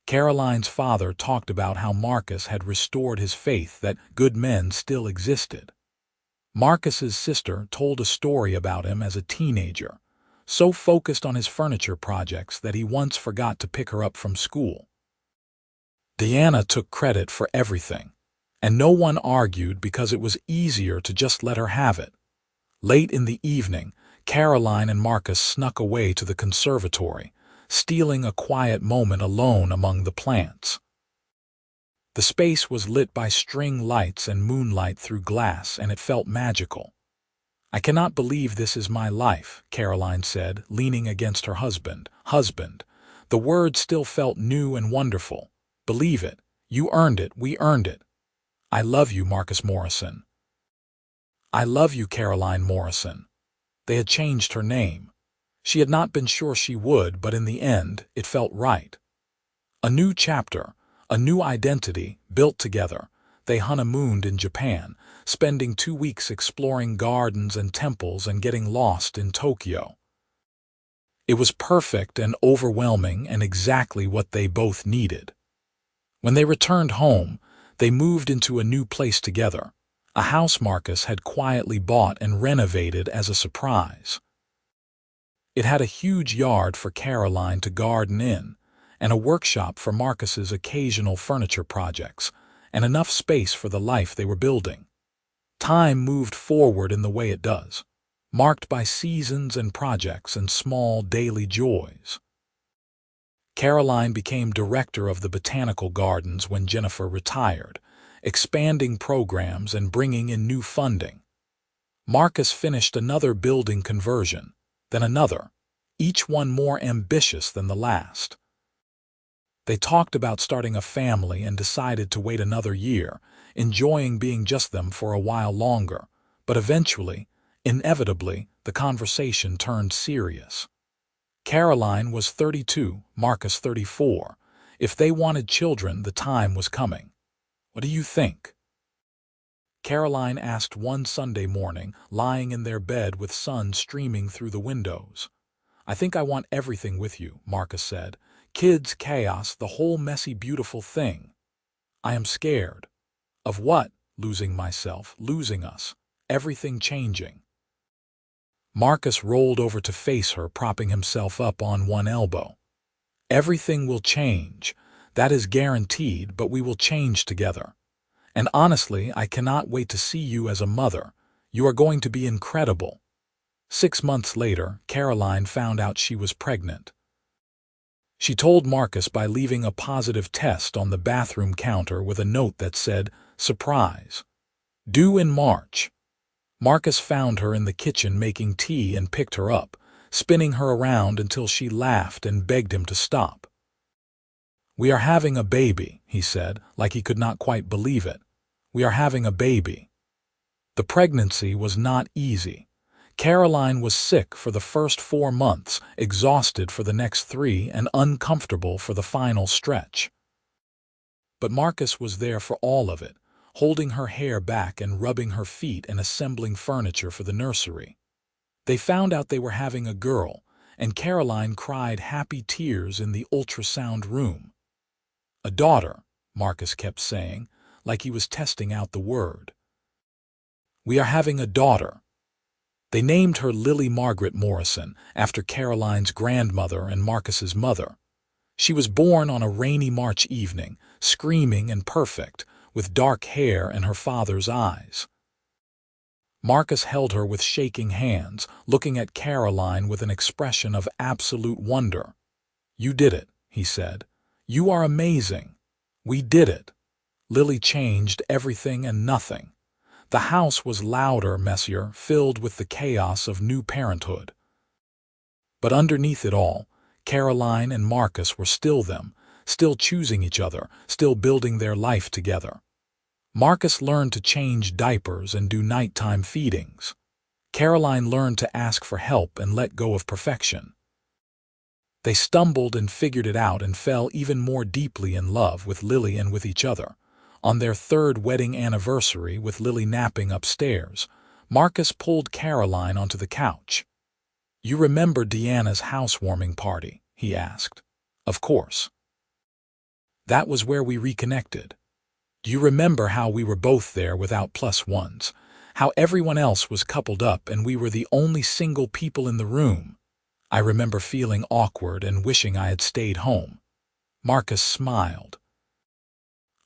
Caroline's father talked about how Marcus had restored his faith that good men still existed. Marcus's sister told a story about him as a teenager, so focused on his furniture projects that he once forgot to pick her up from school. Diana took credit for everything, and no one argued because it was easier to just let her have it. Late in the evening, Caroline and Marcus snuck away to the conservatory, stealing a quiet moment alone among the plants. The space was lit by string lights and moonlight through glass, and it felt magical. "I cannot believe this is my life," Caroline said, leaning against her husband. "Husband." The word still felt new and wonderful. "Believe it. You earned it. We earned it. I love you, Marcus Morrison." "I love you, Caroline Morrison." They had changed her name. She had not been sure she would, but in the end, it felt right. A new chapter, a new identity, built together. They honeymooned in Japan, spending 2 weeks exploring gardens and temples and getting lost in Tokyo. It was perfect and overwhelming and exactly what they both needed. When they returned home, they moved into a new place together, a house Marcus had quietly bought and renovated as a surprise. It had a huge yard for Caroline to garden in, and a workshop for Marcus's occasional furniture projects, and enough space for the life they were building. Time moved forward in the way it does, marked by seasons and projects and small daily joys. Caroline became director of the botanical gardens when Jennifer retired, expanding programs and bringing in new funding. Marcus finished another building conversion, then another, each one more ambitious than the last. They talked about starting a family and decided to wait another year, enjoying being just them for a while longer, but eventually, inevitably, the conversation turned serious. Caroline was 32, Marcus 34. If they wanted children, the time was coming. "What do you think?" Caroline asked one Sunday morning, lying in their bed with sun streaming through the windows. "I think I want everything with you," Marcus said. "Kids, chaos, the whole messy, beautiful thing. I am scared." "Of what?" "Losing myself, losing us, everything changing." Marcus rolled over to face her, propping himself up on one elbow. "Everything will change. That is guaranteed, but we will change together. And honestly, I cannot wait to see you as a mother. You are going to be incredible." 6 months later, Caroline found out she was pregnant. She told Marcus by leaving a positive test on the bathroom counter with a note that said, "Surprise. Due in March." Marcus found her in the kitchen making tea and picked her up, spinning her around until she laughed and begged him to stop. "We are having a baby," he said, like he could not quite believe it. "We are having a baby." The pregnancy was not easy. Caroline was sick for the first 4 months, exhausted for the next 3, and uncomfortable for the final stretch. But Marcus was there for all of it, holding her hair back and rubbing her feet and assembling furniture for the nursery. They found out they were having a girl, and Caroline cried happy tears in the ultrasound room. "A daughter," Marcus kept saying, like he was testing out the word. "We are having a daughter." They named her Lily Margaret Morrison, after Caroline's grandmother and Marcus's mother. She was born on a rainy March evening, screaming and perfect, with dark hair and her father's eyes. Marcus held her with shaking hands, looking at Caroline with an expression of absolute wonder. "You did it," he said. "You are amazing. We did it." Lily changed everything and nothing. The house was louder, messier, filled with the chaos of new parenthood. But underneath it all, Caroline and Marcus were still them, still choosing each other, still building their life together. Marcus learned to change diapers and do nighttime feedings. Caroline learned to ask for help and let go of perfection. They stumbled and figured it out and fell even more deeply in love with Lily and with each other. On their third wedding anniversary, with Lily napping upstairs, Marcus pulled Caroline onto the couch. "You remember Deanna's housewarming party?" he asked. "Of course. That was where we reconnected. Do you remember how we were both there without plus ones? How everyone else was coupled up and we were the only single people in the room? I remember feeling awkward and wishing I had stayed home." Marcus smiled.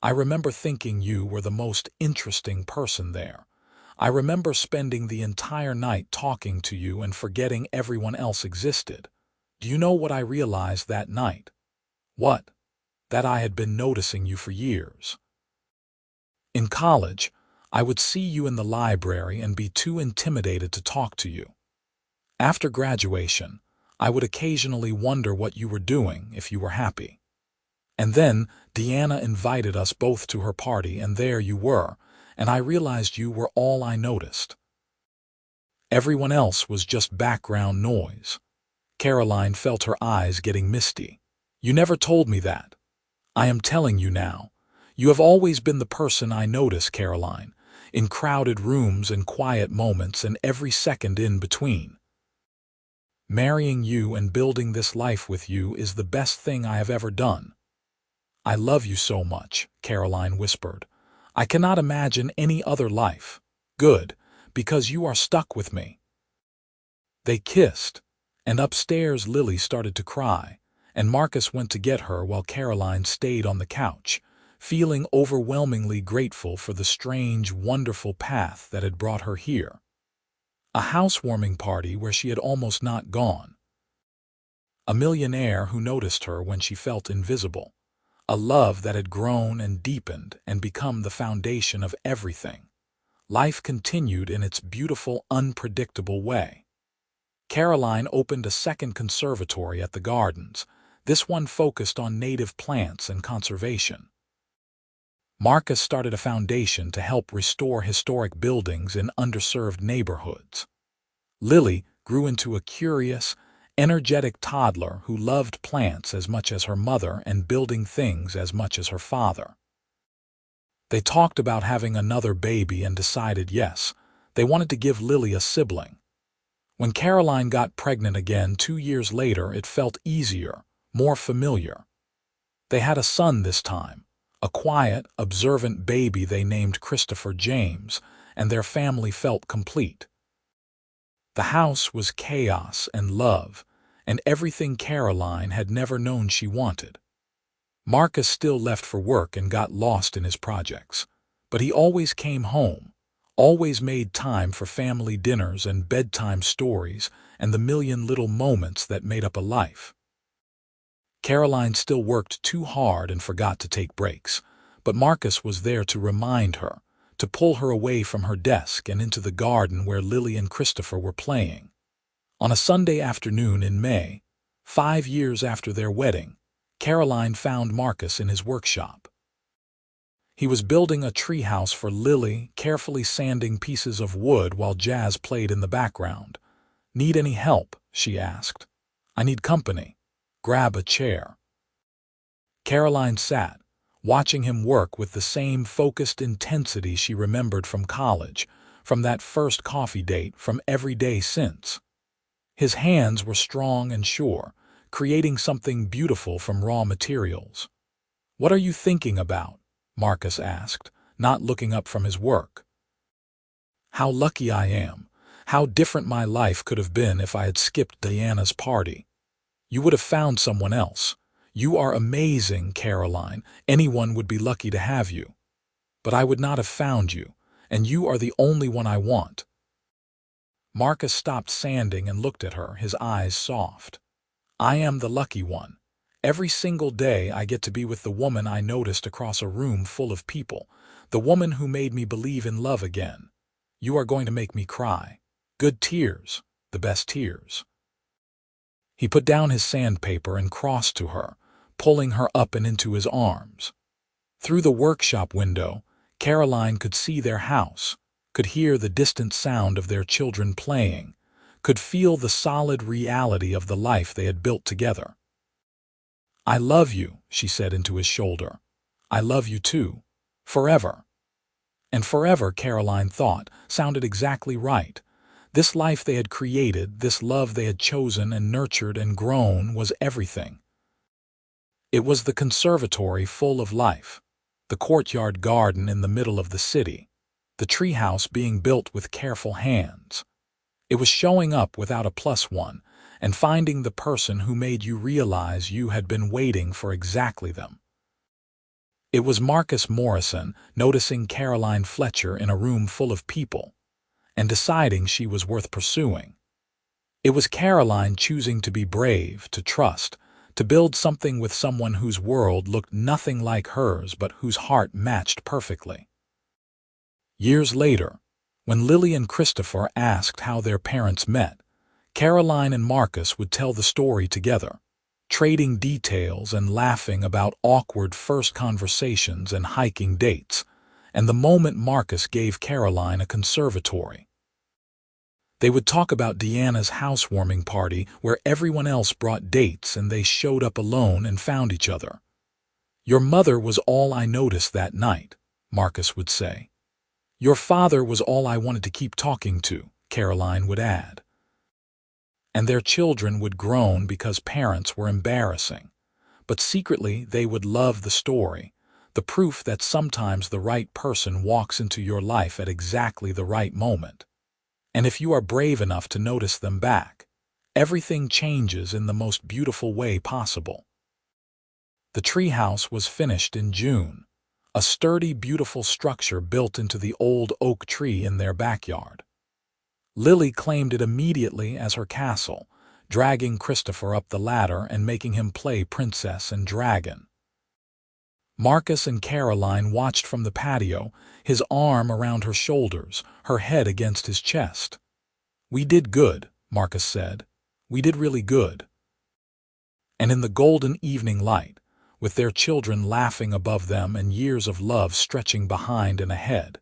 "I remember thinking you were the most interesting person there. I remember spending the entire night talking to you and forgetting everyone else existed. Do you know what I realized that night?" "What?" "That I had been noticing you for years. In college, I would see you in the library and be too intimidated to talk to you. After graduation, I would occasionally wonder what you were doing, if you were happy. And then Deanna invited us both to her party, and there you were, and I realized you were all I noticed. Everyone else was just background noise." Caroline felt her eyes getting misty. "You never told me that." "I am telling you now. You have always been the person I notice, Caroline, in crowded rooms and quiet moments and every second in between. Marrying you and building this life with you is the best thing I have ever done." "I love you so much," Caroline whispered. "I cannot imagine any other life." "Good, because you are stuck with me." They kissed, and upstairs Lily started to cry, and Marcus went to get her while Caroline stayed on the couch, feeling overwhelmingly grateful for the strange, wonderful path that had brought her here. A housewarming party where she had almost not gone. A millionaire who noticed her when she felt invisible. A love that had grown and deepened and become the foundation of everything. Life continued in its beautiful, unpredictable way. Caroline opened a second conservatory at the gardens, this one focused on native plants and conservation. Marcus started a foundation to help restore historic buildings in underserved neighborhoods. Lily grew into a curious, energetic toddler who loved plants as much as her mother and building things as much as her father. They talked about having another baby and decided yes, they wanted to give Lily a sibling. When Caroline got pregnant again 2 years later, it felt easier, more familiar. They had a son this time. A quiet, observant baby they named Christopher James, and their family felt complete. The house was chaos and love, and everything Caroline had never known she wanted. Marcus still left for work and got lost in his projects, but he always came home, always made time for family dinners and bedtime stories and the million little moments that made up a life. Caroline still worked too hard and forgot to take breaks, but Marcus was there to remind her, to pull her away from her desk and into the garden where Lily and Christopher were playing. On a Sunday afternoon in May, 5 years after their wedding, Caroline found Marcus in his workshop. He was building a treehouse for Lily, carefully sanding pieces of wood while jazz played in the background. "Need any help?" she asked. "I need company. Grab a chair." Caroline sat, watching him work with the same focused intensity she remembered from college, from that first coffee date, from every day since. His hands were strong and sure, creating something beautiful from raw materials. "What are you thinking about?" Marcus asked, not looking up from his work. "How lucky I am. How different my life could have been if I had skipped Diana's party. You would have found someone else. You are amazing, Caroline. Anyone would be lucky to have you. But I would not have found you, and you are the only one I want." Marcus stopped sanding and looked at her, his eyes soft. "I am the lucky one. Every single day I get to be with the woman I noticed across a room full of people, the woman who made me believe in love again. You are going to make me cry. Good tears, the best tears." He put down his sandpaper and crossed to her, pulling her up and into his arms. Through the workshop window, Caroline could see their house, could hear the distant sound of their children playing, could feel the solid reality of the life they had built together. "I love you," she said into his shoulder. "I love you too. Forever." And forever, Caroline thought, sounded exactly right. This life they had created, this love they had chosen and nurtured and grown, was everything. It was the conservatory full of life, the courtyard garden in the middle of the city, the treehouse being built with careful hands. It was showing up without a +1 and finding the person who made you realize you had been waiting for exactly them. It was Marcus Morrison noticing Caroline Fletcher in a room full of people and deciding she was worth pursuing. It was Caroline choosing to be brave, to trust, to build something with someone whose world looked nothing like hers but whose heart matched perfectly. Years later, when Lily and Christopher asked how their parents met, Caroline and Marcus would tell the story together, trading details and laughing about awkward first conversations and hiking dates, and the moment Marcus gave Caroline a conservatory. They would talk about Deanna's housewarming party where everyone else brought dates and they showed up alone and found each other. "Your mother was all I noticed that night," Marcus would say. "Your father was all I wanted to keep talking to," Caroline would add. And their children would groan because parents were embarrassing. But secretly they would love the story, the proof that sometimes the right person walks into your life at exactly the right moment. And if you are brave enough to notice them back, everything changes in the most beautiful way possible. The treehouse was finished in June, a sturdy, beautiful structure built into the old oak tree in their backyard. Lily claimed it immediately as her castle, dragging Christopher up the ladder and making him play princess and dragon. Marcus and Caroline watched from the patio, his arm around her shoulders, her head against his chest. "We did good," Marcus said. "We did really good." And in the golden evening light, with their children laughing above them and years of love stretching behind and ahead,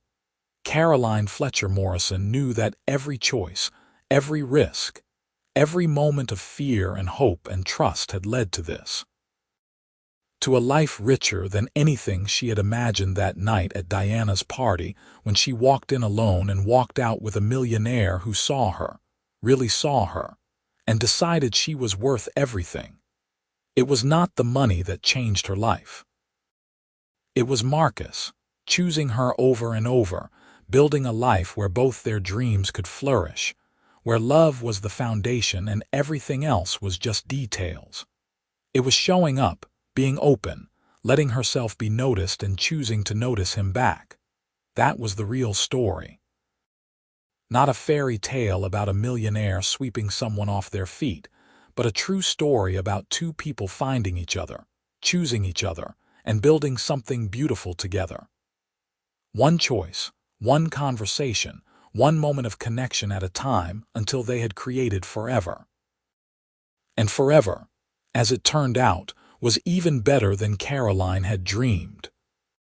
Caroline Fletcher Morrison knew that every choice, every risk, every moment of fear and hope and trust had led to this. To a life richer than anything she had imagined that night at Diana's party when she walked in alone and walked out with a millionaire who saw her, really saw her, and decided she was worth everything. It was not the money that changed her life. It was Marcus, choosing her over and over, building a life where both their dreams could flourish, where love was the foundation and everything else was just details. It was showing up, being open, letting herself be noticed and choosing to notice him back. That was the real story. Not a fairy tale about a millionaire sweeping someone off their feet, but a true story about two people finding each other, choosing each other, and building something beautiful together. One choice, one conversation, one moment of connection at a time until they had created forever. And forever, as it turned out, was even better than Caroline had dreamed.